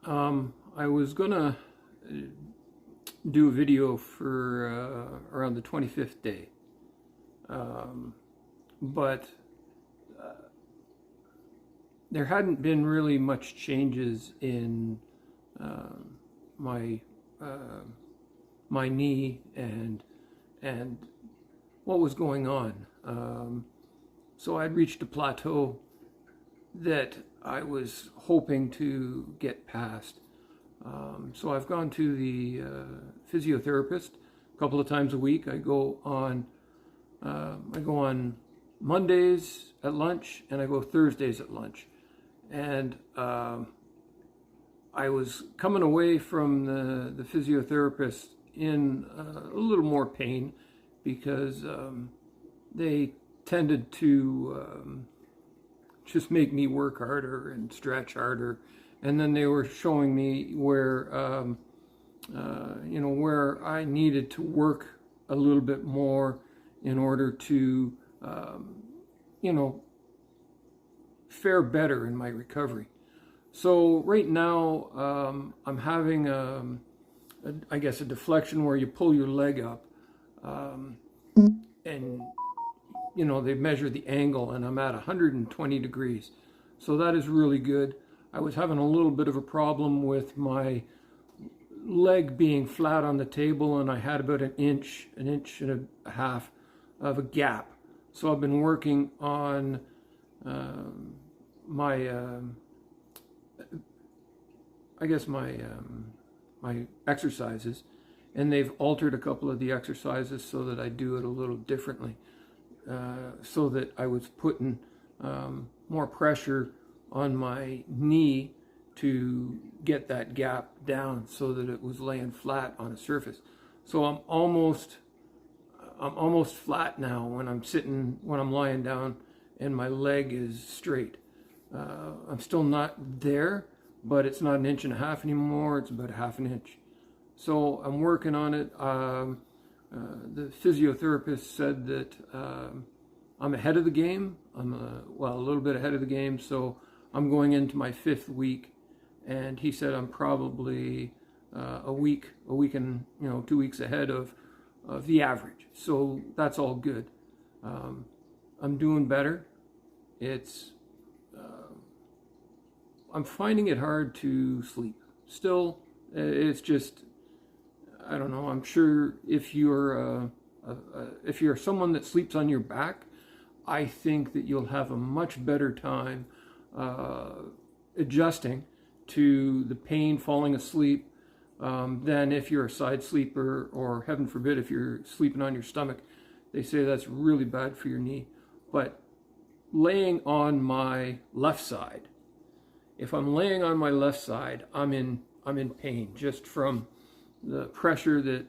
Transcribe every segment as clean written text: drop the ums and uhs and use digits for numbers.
I was gonna do a video for around the 25th day, but there hadn't been really much changes in my my knee and what was going on. So I'd reached a plateau that I was hoping to get past. So I've gone to the physiotherapist a couple of times a week. I go on Mondays at lunch, and I go Thursdays at lunch. And I was coming away from the physiotherapist in a little more pain because they tended to just make me work harder and stretch harder. And then they were showing me where, where I needed to work a little bit more in order to, fare better in my recovery. So right now, I'm having, I guess, a deflection where you pull your leg up, and they measure the angle, and I'm at 120 degrees. So that is really good. I was having a little bit of a problem with my leg being flat on the table, and I had about an inch and a half of a gap. So I've been working on my exercises, and they've altered a couple of the exercises so that I do it a little differently, so that I was putting more pressure on my knee to get that gap down so that it was laying flat on a surface. So I'm almost flat now when I'm lying down and my leg is straight. I'm still not there, but it's not an inch and a half anymore. It's about a half an inch. So I'm working on it. The physiotherapist said that I'm ahead of the game. I'm a little bit ahead of the game. So I'm going into my 5th week, and he said I'm probably a week and 2 weeks ahead of the average. So that's all good. I'm doing better. I'm finding it hard to sleep. Still, it's just, I don't know. I'm sure if you're someone that sleeps on your back, I think that you'll have a much better time adjusting to the pain falling asleep than if you're a side sleeper, or heaven forbid if you're sleeping on your stomach. They say that's really bad for your knee. But laying on my left side, if I'm laying on my left side, I'm in pain just from the pressure that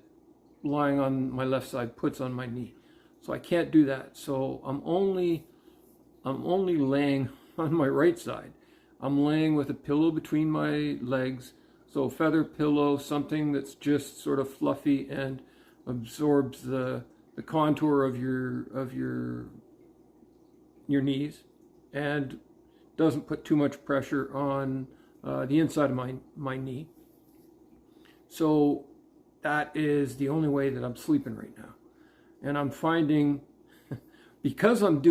lying on my left side puts on my knee. So I can't do that. So I'm only laying on my right side. I'm laying with a pillow between my legs, so a feather pillow, something that's just sort of fluffy and absorbs the contour of your knees, and doesn't put too much pressure on the inside of my knee. So that is the only way that I'm sleeping right now. And I'm finding, because I'm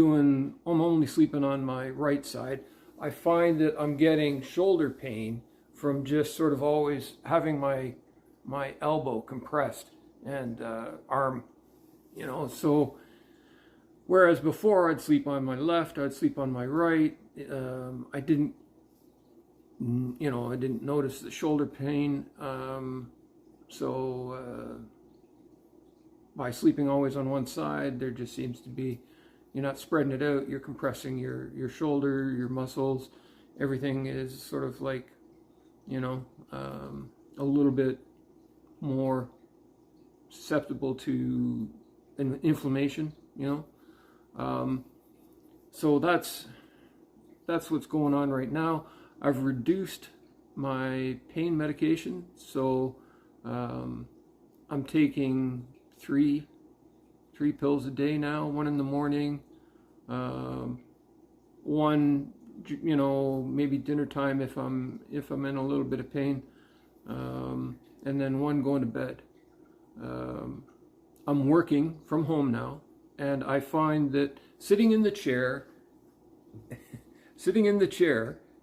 only sleeping on my right side, I find that I'm getting shoulder pain from just sort of always having my elbow compressed and arm, so whereas before I'd sleep on my left, I'd sleep on my right. I didn't notice the shoulder pain. By sleeping always on one side, there just seems to be, you're not spreading it out, you're compressing your shoulder, your muscles, everything is sort of like, a little bit more susceptible to inflammation, so that's what's going on right now. I've reduced my pain medication, so I'm taking three pills a day now. One in the morning, one you know, maybe dinner time if I'm in a little bit of pain, and then one going to bed. I'm working from home now, and I find that sitting in the chair,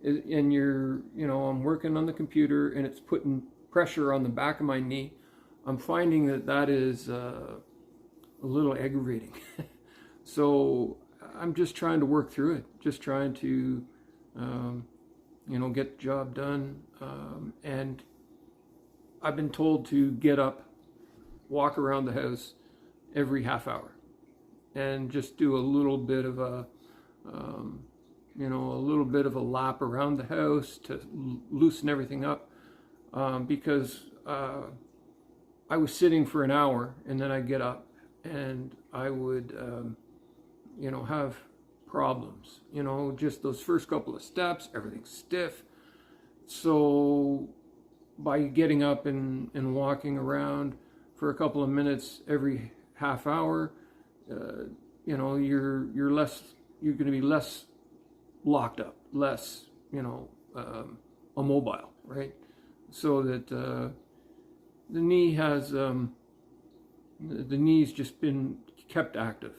and you know, I'm working on the computer, and it's putting pressure on the back of my knee. I'm finding that is a little aggravating. So I'm just trying to work through it, just trying to, you know, get the job done. And I've been told to get up, walk around the house every half hour, and just do a little bit of a, you know, a little bit of a lap around the house to loosen everything up, because I was sitting for an hour and then I'd get up and I would, you know, have problems, you know, just those first couple of steps, everything's stiff. So by getting up and walking around for a couple of minutes every half hour, you know, you're going to be less locked up, less, you know, immobile, right? So that the knee has, the knee's just been kept active.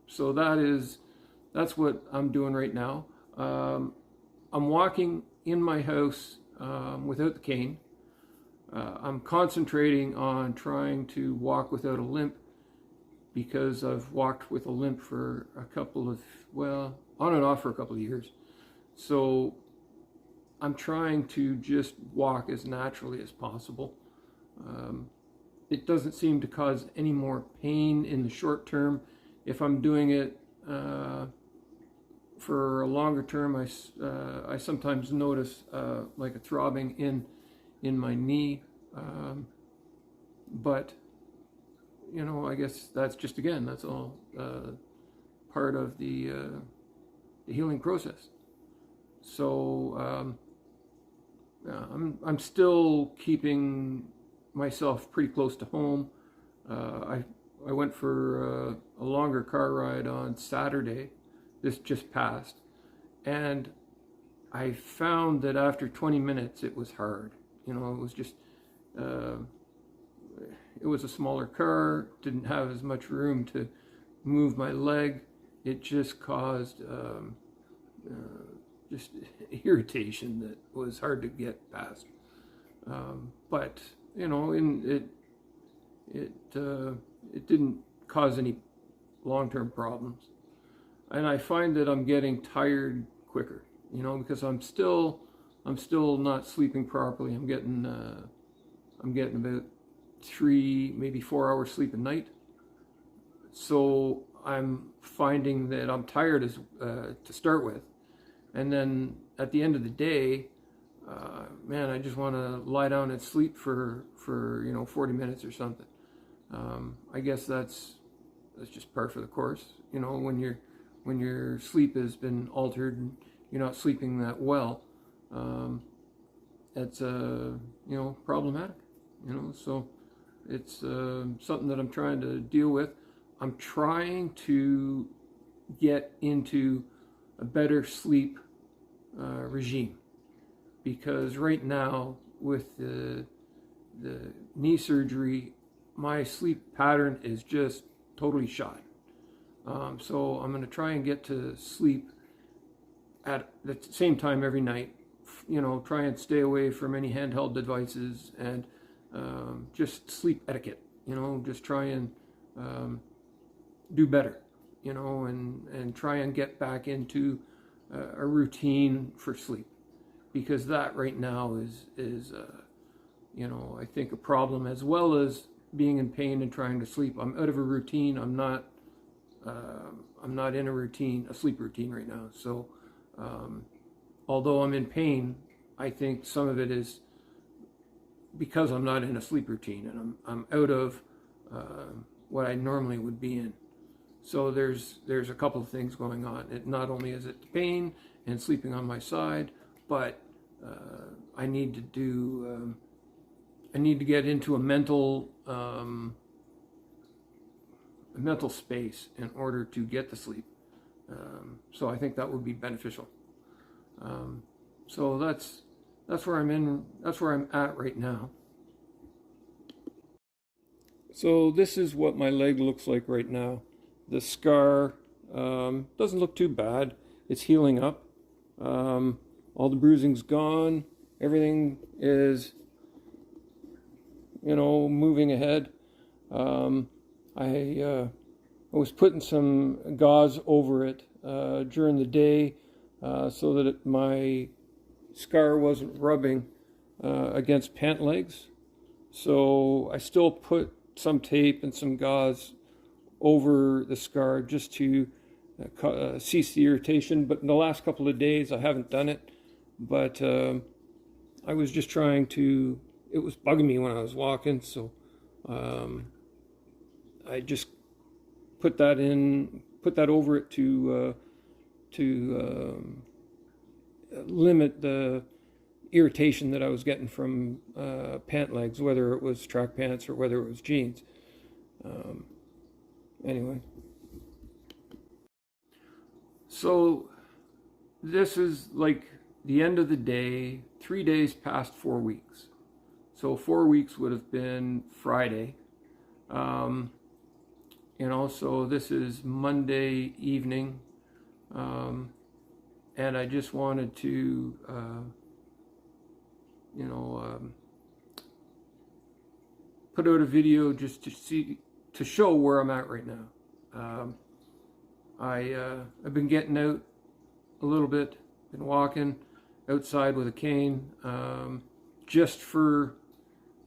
So that's what I'm doing right now. I'm walking in my house without the cane. I'm concentrating on trying to walk without a limp, because I've walked with a limp for a couple of, well, on and off for a couple of years. So I'm trying to just walk as naturally as possible. It doesn't seem to cause any more pain in the short term. If I'm doing it for a longer term, I sometimes notice like a throbbing in my knee. But you know, I guess that's just, again, that's all part of the healing process. So I'm still keeping myself pretty close to home. I went for a longer car ride on Saturday. This just passed, and I found that after 20 minutes it was hard. You know, it was just it was a smaller car, didn't have as much room to move my leg. It just caused just irritation that was hard to get past. But you know, it didn't cause any long-term problems. And I find that I'm getting tired quicker, you know, because I'm still not sleeping properly. I'm getting about 3, maybe 4 hours sleep a night. So I'm finding that I'm tired as to start with, and then at the end of the day, man, I just want to lie down and sleep for you know, 40 minutes or something. I guess that's just par for the course. You know, when your sleep has been altered and you're not sleeping that well, that's you know, problematic. You know, so it's something that I'm trying to deal with. I'm trying to get into a better sleep regime, because right now with the knee surgery, my sleep pattern is just totally shot. So I'm going to try and get to sleep at the same time every night. You know, try and stay away from any handheld devices, and just sleep etiquette. You know, just try and do better. You know, and try and get back into a routine for sleep, because that right now is you know, I think a problem, as well as being in pain and trying to sleep. I'm out of a routine. I'm not in a sleep routine right now. So although I'm in pain, I think some of it is because I'm not in a sleep routine, and I'm out of what I normally would be in. So there's a couple of things going on. It not only is it pain and sleeping on my side, but I need to get into a mental space in order to get to sleep. So I think that would be beneficial. So that's where I'm in. That's where I'm at right now. So this is what my leg looks like right now. The scar doesn't look too bad. It's healing up. All the bruising's gone. Everything is, moving ahead. I was putting some gauze over it during the day so that my scar wasn't rubbing against pant legs. So I still put some tape and some gauze over the scar just to cease the irritation. But in the last couple of days, I haven't done it. But I was just trying to, it was bugging me when I was walking. So I just put that over it to limit the irritation that I was getting from pant legs, whether it was track pants or whether it was jeans. Anyway, so this is like the end of the day, 3 days past 4 weeks. So 4 weeks would have been Friday. So this is Monday evening. And I just wanted to, put out a video just to show where I'm at right now. I've been getting out a little bit, been walking outside with a cane, just for,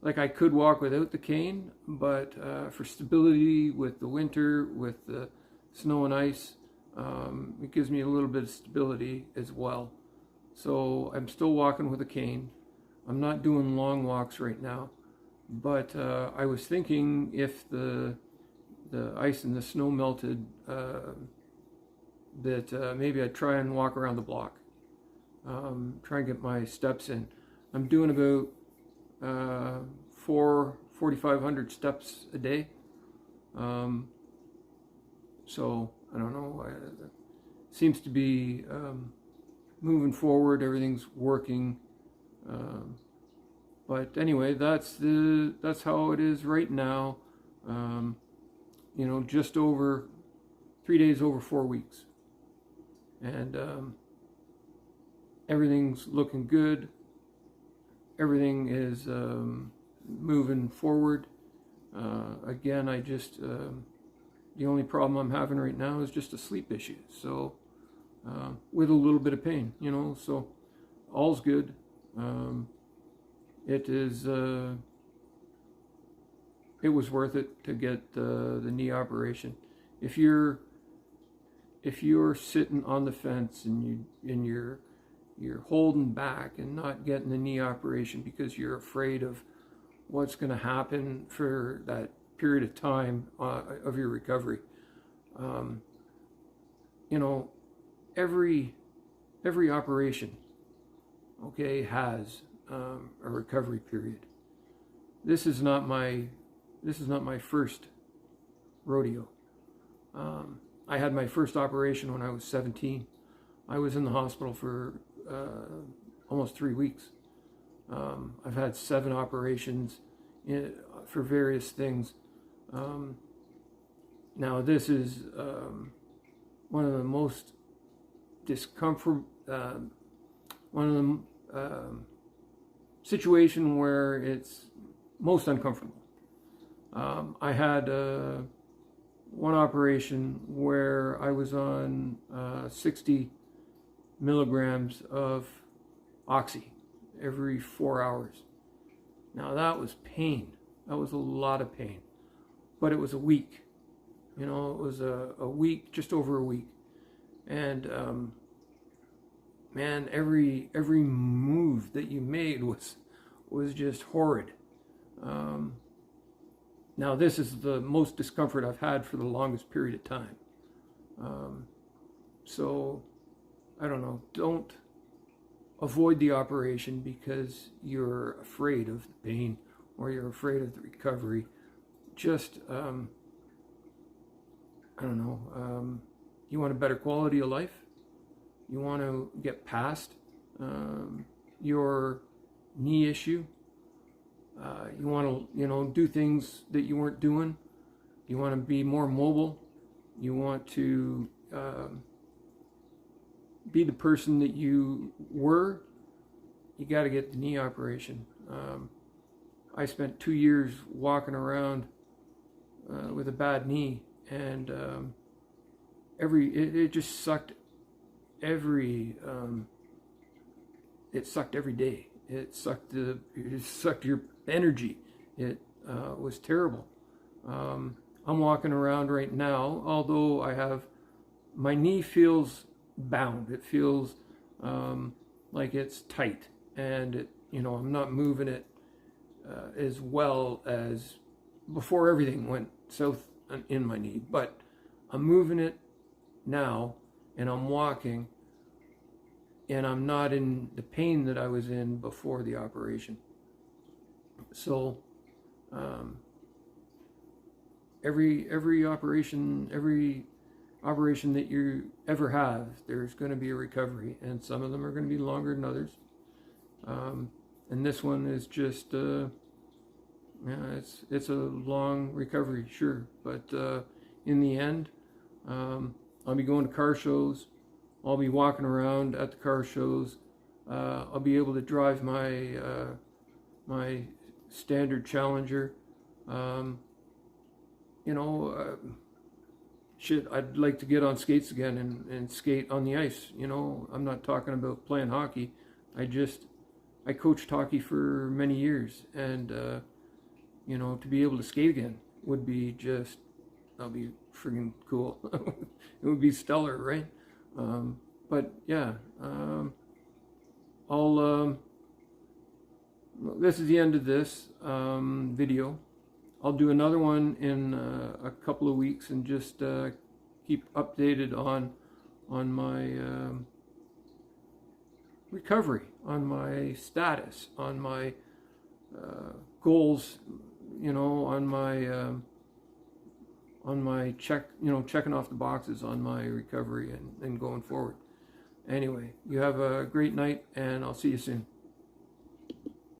like, I could walk without the cane, but for stability with the winter, with the snow and ice, it gives me a little bit of stability as well. So I'm still walking with a cane. I'm not doing long walks right now, but I was thinking if the ice and the snow melted, that maybe I'd try and walk around the block, try and get my steps in. I'm doing about 4,500 steps a day. So I don't know. It seems to be moving forward. Everything's working. But anyway, that's how it is right now. Just over 3 days over 4 weeks, and everything's looking good. Everything is moving forward. Again, I just the only problem I'm having right now is just a sleep issue. So with a little bit of pain, so all's good. It was worth it to get the knee operation. If you're sitting on the fence and you're holding back and not getting the knee operation because you're afraid of what's going to happen for that period of time of your recovery, every operation, okay, has a recovery period. This is not my first rodeo. I had my first operation when I was 17. I was in the hospital for almost 3 weeks. I've had 7 operations for various things. Now this is one of the most situation where it's most uncomfortable. I had one operation where I was on 60 milligrams of oxy every 4 hours. Now that was pain. That was a lot of pain. But it was a week. It was a week, just over a week. And man, every move that you made was just horrid. Now this is the most discomfort I've had for the longest period of time. So I don't know. Don't avoid the operation because you're afraid of the pain or you're afraid of the recovery. Just I don't know. You want a better quality of life? You want to get past your knee issue. You want to, do things that you weren't doing. You want to be more mobile. You want to be the person that you were. You got to get the knee operation. I spent 2 years walking around with a bad knee, and it just sucked it sucked every day. It sucked your energy. It was terrible. I'm walking around right now, although my knee feels bound. It feels like it's tight, and I'm not moving it as well as before everything went south in my knee. But I'm moving it now, and I'm walking, and I'm not in the pain that I was in before the operation. So every operation that you ever have, there's going to be a recovery, and some of them are going to be longer than others. And this one is just it's a long recovery, sure, but in the end, I'll be going to car shows. I'll be walking around at the car shows. I'll be able to drive my my standard Challenger. I'd like to get on skates again and skate on the ice. I'm not talking about playing hockey. I coached hockey for many years, and to be able to skate again would be that'll be friggin' cool. It would be stellar, right? But yeah, this is the end of this video. I'll do another one in a couple of weeks, and just keep updated on my recovery, on my status, on my goals, on my checking off the boxes on my recovery and going forward. Anyway, you have a great night, and I'll see you soon.